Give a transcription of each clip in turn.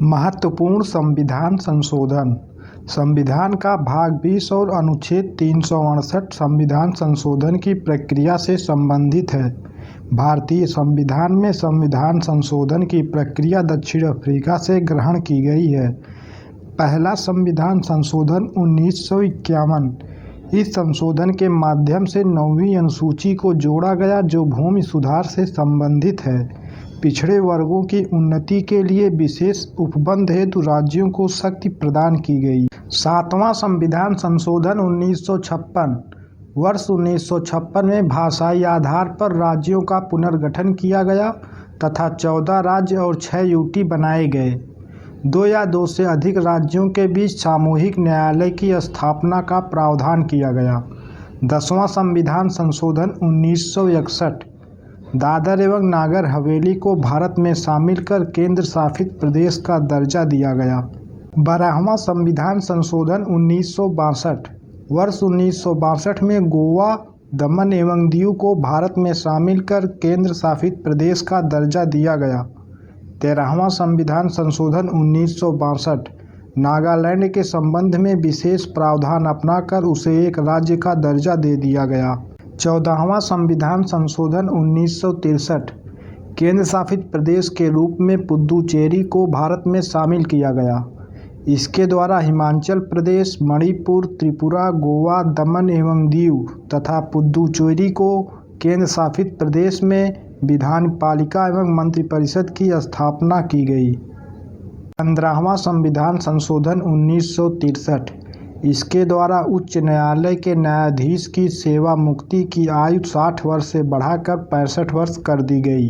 महत्वपूर्ण संविधान संशोधन। संविधान का भाग 20 और अनुच्छेद 368 संविधान संशोधन की प्रक्रिया से संबंधित है। भारतीय संविधान में संविधान संशोधन की प्रक्रिया दक्षिण अफ्रीका से ग्रहण की गई है। पहला संविधान संशोधन 1951। इस संशोधन के माध्यम से 9वीं अनुसूची को जोड़ा गया जो भूमि सुधार से संबंधित है। पिछड़े वर्गों की उन्नति के लिए विशेष उपबंध हेतु राज्यों को शक्ति प्रदान की गई। सातवां संविधान संशोधन 1956। वर्ष 1956 में भाषाई आधार पर राज्यों का पुनर्गठन किया गया तथा 14 राज्य और 6 यूटी बनाए गए। 2 या 2 से अधिक राज्यों के बीच सामूहिक न्यायालय की स्थापना का प्रावधान किया गया। 10वां संविधान संशोधन 1961। दादर एवं नागर हवेली को भारत में शामिल कर केंद्र शासित प्रदेश का दर्जा दिया गया। 12वां संविधान संशोधन 1962। वर्ष 1962 में गोवा, दमन एवं दीव को भारत में शामिल कर केंद्र शासित प्रदेश का दर्जा दिया गया। 13वां संविधान संशोधन 1962। नागालैंड के संबंध में विशेष प्रावधान अपनाकर उसे एक राज्य का दर्जा दे दिया गया। 14वां संविधान संशोधन 1963। केंद्र शासित प्रदेश के रूप में पुद्दुचेरी को भारत में शामिल किया गया। इसके द्वारा हिमाचल प्रदेश, मणिपुर, त्रिपुरा, गोवा, दमन एवं दीव तथा पुद्दुचेरी को केंद्र शासित प्रदेश में विधान पालिका एवं मंत्रिपरिषद की स्थापना की गई। 15वां संविधान संशोधन 1963। इसके द्वारा उच्च न्यायालय के न्यायाधीश की सेवा मुक्ति की आयु 60 वर्ष से बढ़ाकर 65 वर्ष कर दी गई।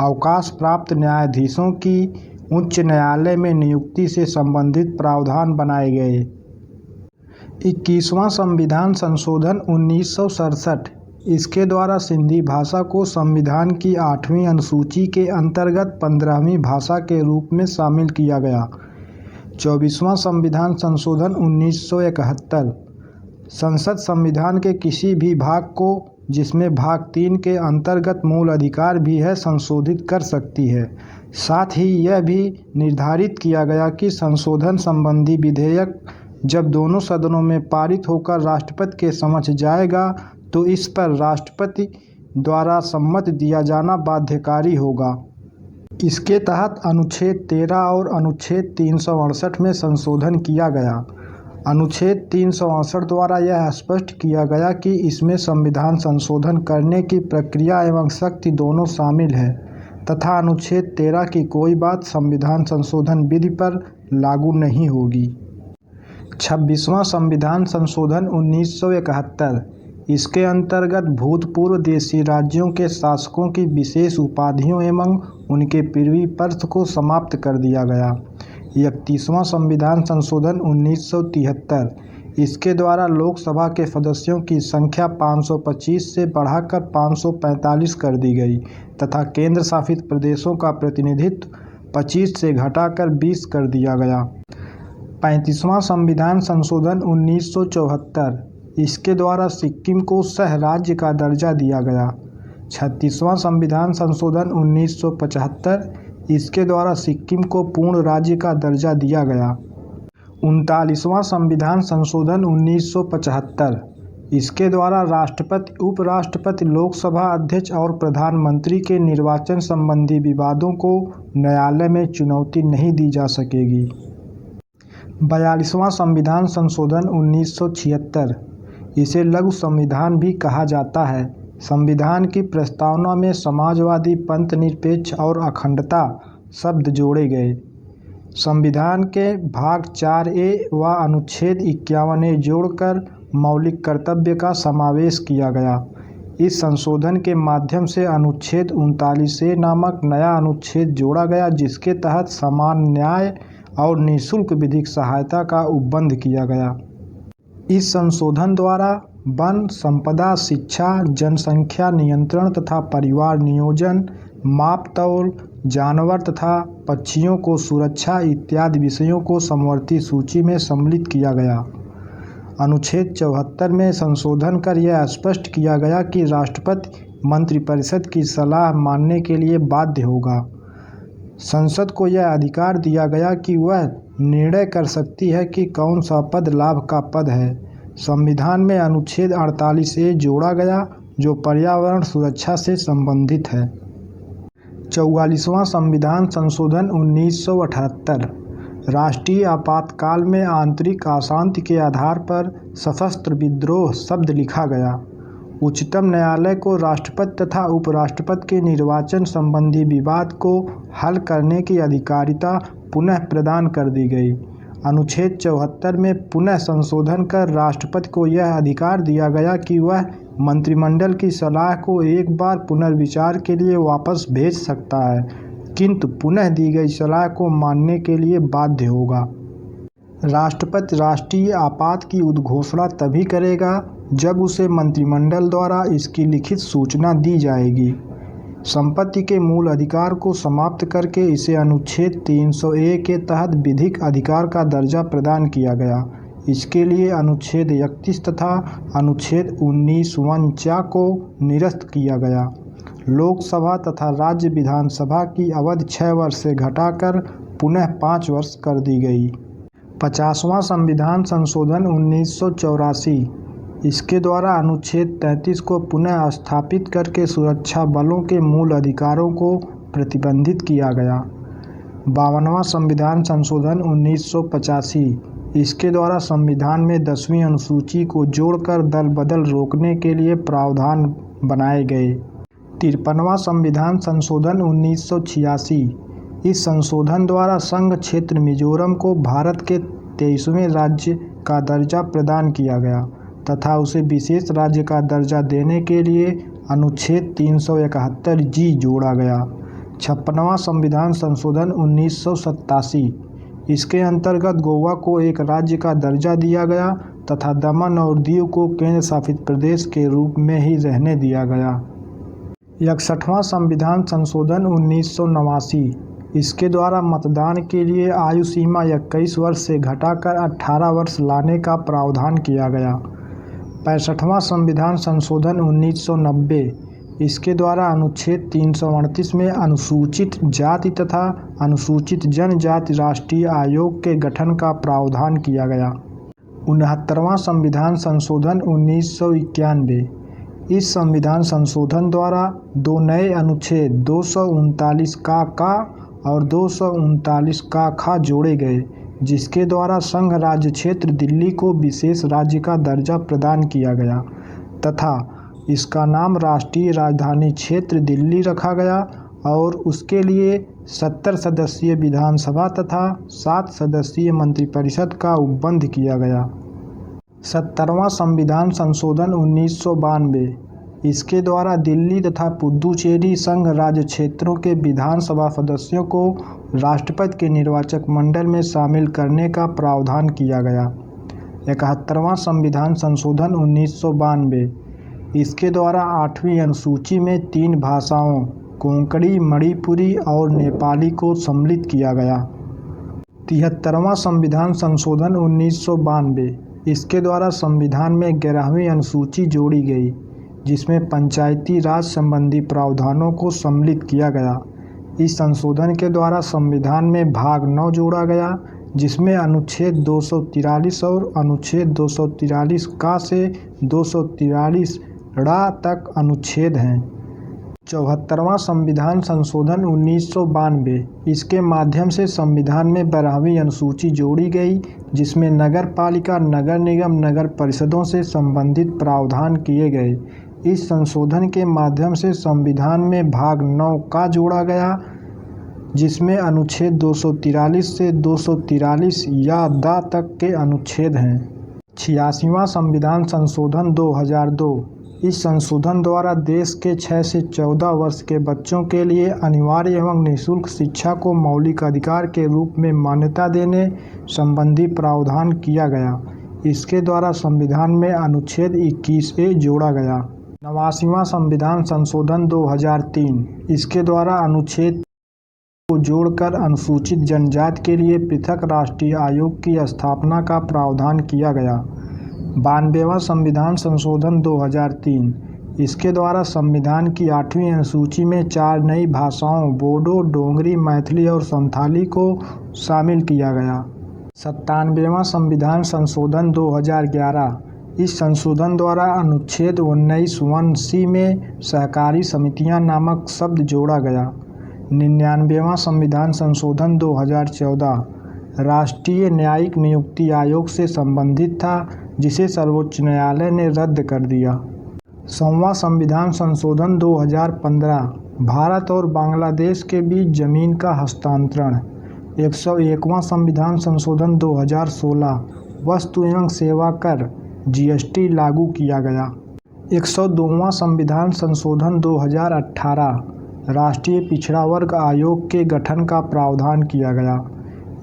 अवकाश प्राप्त न्यायाधीशों की उच्च न्यायालय में नियुक्ति से संबंधित प्रावधान बनाए गए। 21वां संविधान संशोधन 1967। इसके द्वारा सिंधी भाषा को संविधान की 8वीं अनुसूची के अंतर्गत 15वीं भाषा के रूप में शामिल किया गया। 24वां संविधान संशोधन 1971। संसद संविधान के किसी भी भाग को, जिसमें भाग 3 के अंतर्गत मूल अधिकार भी है, संशोधित कर सकती है। साथ ही यह भी निर्धारित किया गया कि संशोधन संबंधी विधेयक जब दोनों सदनों में पारित होकर राष्ट्रपति के समक्ष जाएगा तो इस पर राष्ट्रपति द्वारा सम्मति दिया जाना बाध्यकारी होगा। इसके तहत अनुच्छेद 13 और अनुच्छेद 368 में संशोधन किया गया। अनुच्छेद 368 द्वारा यह स्पष्ट किया गया कि इसमें संविधान संशोधन करने की प्रक्रिया एवं शक्ति दोनों शामिल है तथा अनुच्छेद 13 की कोई बात संविधान संशोधन विधि पर लागू नहीं होगी। 26वां संविधान संशोधन 1971। इसके अंतर्गत भूतपूर्व देशी राज्यों के शासकों की विशेष उपाधियों एवं उनके पृथ्वी पर्ष को समाप्त कर दिया गया। 31वां संविधान संशोधन 1973। इसके द्वारा लोकसभा के सदस्यों की संख्या 525 से बढ़ाकर 545 कर दी गई तथा केंद्र शासित प्रदेशों का प्रतिनिधित्व 25 से घटाकर 20 कर दिया गया। 35वां संविधान संशोधन 1974। इसके द्वारा सिक्किम को सह राज्य का दर्जा दिया गया। 36वां संविधान संशोधन 1975। इसके द्वारा सिक्किम को पूर्ण राज्य का दर्जा दिया गया। 39वां संविधान संशोधन 1975। इसके द्वारा राष्ट्रपति, उपराष्ट्रपति, लोकसभा अध्यक्ष और प्रधानमंत्री के निर्वाचन संबंधी विवादों को न्यायालय में चुनौती नहीं दी जा सकेगी। 42वां संविधान संशोधन 1976। इसे लघु संविधान भी कहा जाता है। संविधान की प्रस्तावना में समाजवादी, पंथनिरपेक्ष और अखंडता शब्द जोड़े गए। संविधान के भाग 4A व अनुच्छेद 51A जोड़कर मौलिक कर्तव्य का समावेश किया गया। इस संशोधन के माध्यम से अनुच्छेद 39A नामक नया अनुच्छेद जोड़ा गया जिसके तहत समान न्याय और निःशुल्क विधिक सहायता का उपबंध किया गया। इस संशोधन द्वारा वन संपदा, शिक्षा, जनसंख्या नियंत्रण तथा परिवार नियोजन, माप-तौल, जानवर तथा पक्षियों को सुरक्षा इत्यादि विषयों को समवर्ती सूची में सम्मिलित किया गया। अनुच्छेद 74 में संशोधन कर यह स्पष्ट किया गया कि राष्ट्रपति मंत्रिपरिषद की सलाह मानने के लिए बाध्य होगा। संसद को यह अधिकार दिया गया कि वह निर्णय कर सकती है कि कौन सा पद लाभ का पद है। संविधान में अनुच्छेद 48A जोड़ा गया जो पर्यावरण सुरक्षा से संबंधित है। 44वां संविधान संशोधन 1978 राष्ट्रीय आपातकाल में आंतरिक अशांति के आधार पर सशस्त्र विद्रोह शब्द लिखा गया। उच्चतम न्यायालय को राष्ट्रपति तथा उपराष्ट्रपति के निर्वाचन संबंधी विवाद को हल करने की अधिकारिता पुनः प्रदान कर दी गई। अनुच्छेद 74 में पुनः संशोधन कर राष्ट्रपति को यह अधिकार दिया गया कि वह मंत्रिमंडल की सलाह को एक बार पुनर्विचार के लिए वापस भेज सकता है, किंतु पुनः दी गई सलाह को मानने के लिए बाध्य होगा। राष्ट्रपति राष्ट्रीय आपात की उद्घोषणा तभी करेगा जब उसे मंत्रिमंडल द्वारा इसकी लिखित सूचना दी जाएगी। संपत्ति के मूल अधिकार को समाप्त करके इसे अनुच्छेद 300A के तहत विधिक अधिकार का दर्जा प्रदान किया गया। इसके लिए अनुच्छेद 31 तथा अनुच्छेद 19(1)(4) को निरस्त किया गया। लोकसभा तथा राज्य विधानसभा की अवधि 6 वर्ष से घटाकर पुनः 5 वर्ष कर दी गई। 50वां संविधान संशोधन 1984 इसके द्वारा अनुच्छेद 33 को पुनः स्थापित करके सुरक्षा बलों के मूल अधिकारों को प्रतिबंधित किया गया। 52वां संविधान संशोधन 1985 इसके द्वारा संविधान में 10वीं अनुसूची को जोड़कर दल बदल रोकने के लिए प्रावधान बनाए गए। 53वां संविधान संशोधन 1986 इस संशोधन द्वारा संघ क्षेत्र मिजोरम को भारत के 23वें राज्य का दर्जा प्रदान किया गया तथा उसे विशेष राज्य का दर्जा देने के लिए अनुच्छेद 371G जोड़ा गया। 56वां संविधान संशोधन 1987 इसके अंतर्गत गोवा को एक राज्य का दर्जा दिया गया तथा दमन और दीव को केंद्र शासित प्रदेश के रूप में ही रहने दिया गया। 61वां संविधान संशोधन 1989 इसके द्वारा मतदान के लिए आयु सीमा 21 वर्ष से घटाकर 18 वर्ष लाने का प्रावधान किया गया। 65वां संविधान संशोधन 1990 इसके द्वारा अनुच्छेद 338 में अनुसूचित जाति तथा अनुसूचित जनजाति राष्ट्रीय आयोग के गठन का प्रावधान किया गया। 69वां संविधान संशोधन 1991 इस संविधान संशोधन द्वारा 2 नए अनुच्छेद 239 का और 239 का जोड़े गए, जिसके द्वारा संघ राज्य क्षेत्र दिल्ली को विशेष राज्य का दर्जा प्रदान किया गया तथा इसका नाम राष्ट्रीय राजधानी क्षेत्र दिल्ली रखा गया और उसके लिए 70 सदस्यीय विधानसभा तथा 7 सदस्यीय मंत्रिपरिषद का उपबंध किया गया। 70वां संविधान संशोधन 1992 इसके द्वारा दिल्ली तथा पुद्दुचेरी संघ राज्य क्षेत्रों के विधानसभा सदस्यों को राष्ट्रपति के निर्वाचक मंडल में शामिल करने का प्रावधान किया गया। 71वां संविधान संशोधन 1992 इसके द्वारा 8वीं अनुसूची में 3 भाषाओं कोंकणी, मणिपुरी और नेपाली को सम्मिलित किया गया। 73वां संविधान संशोधन 1992 इसके द्वारा संविधान में 11वीं अनुसूची जोड़ी गई, जिसमें पंचायती राज संबंधी प्रावधानों को सम्मिलित किया गया। इस संशोधन के द्वारा संविधान में भाग 9 जोड़ा गया, जिसमें अनुच्छेद 243 और अनुच्छेद 243 का से 243 तक अनुच्छेद हैं। 74वां संविधान संशोधन 1992 इसके माध्यम से संविधान में 12वीं अनुसूची जोड़ी गई, जिसमें नगर पालिका, नगर निगम, नगर परिषदों से संबंधित प्रावधान किए गए। इस संशोधन के माध्यम से संविधान में भाग 9 का जोड़ा गया, जिसमें अनुच्छेद 243 से 243 या दा तक के अनुच्छेद हैं। 86वां संविधान संशोधन 2002 इस संशोधन द्वारा देश के 6 से 14 वर्ष के बच्चों के लिए अनिवार्य एवं निःशुल्क शिक्षा को मौलिक अधिकार के रूप में मान्यता देने संबंधी प्रावधान किया गया। इसके द्वारा संविधान में अनुच्छेद 21A जोड़ा गया। 89वां संविधान संशोधन 2003 इसके द्वारा अनुच्छेद को जोड़कर अनुसूचित जनजाति के लिए पृथक राष्ट्रीय आयोग की स्थापना का प्रावधान किया गया। 92वां संविधान संशोधन 2003 इसके द्वारा संविधान की 8वीं अनुसूची में 4 नई भाषाओं बोडो, डोगरी, मैथिली और संथाली को शामिल किया गया। 97वां संविधान संशोधन 2011। इस संशोधन द्वारा अनुच्छेद 19(1) में सहकारी समितियां नामक शब्द जोड़ा गया। 99वां संविधान संशोधन 2014 राष्ट्रीय न्यायिक नियुक्ति आयोग से संबंधित था, जिसे सर्वोच्च न्यायालय ने रद्द कर दिया। 100वां संविधान संशोधन 2015 भारत और बांग्लादेश के बीच जमीन का हस्तांतरण। 101वां संविधान संशोधन 2016 वस्तु एवं सेवा कर (जीएसटी) लागू किया गया। 102वां संविधान संशोधन 2018 राष्ट्रीय पिछड़ा वर्ग आयोग के गठन का प्रावधान किया गया।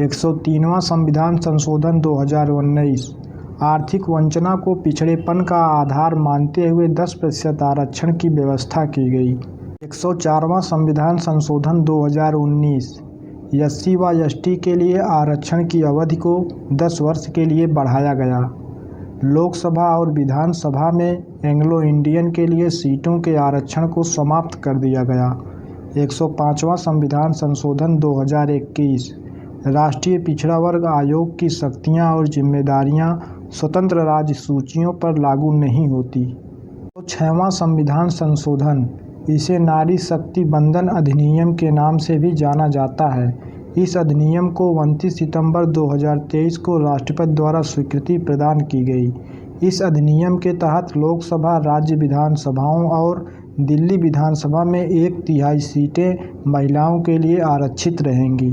103वां संविधान संशोधन 2019 आर्थिक वंचना को पिछड़ेपन का आधार मानते हुए 10% आरक्षण की व्यवस्था की गई। 104वां संविधान संशोधन 2019 SC व ST के लिए आरक्षण की अवधि को 10 वर्ष के लिए बढ़ाया गया। लोकसभा और विधानसभा में एंग्लो इंडियन के लिए सीटों के आरक्षण को समाप्त कर दिया गया। 105वां संविधान संशोधन 2021 राष्ट्रीय पिछड़ा वर्ग आयोग की शक्तियां और जिम्मेदारियां स्वतंत्र राज्य सूचियों पर लागू नहीं होती। 106वां संविधान संशोधन, इसे नारी शक्ति बंधन अधिनियम के नाम से भी जाना जाता है। इस अधिनियम को 29 सितंबर 2023 को राष्ट्रपति द्वारा स्वीकृति प्रदान की गई। इस अधिनियम के तहत लोकसभा, राज्य विधानसभाओं और दिल्ली विधानसभा में 1/3 सीटें महिलाओं के लिए आरक्षित रहेंगी।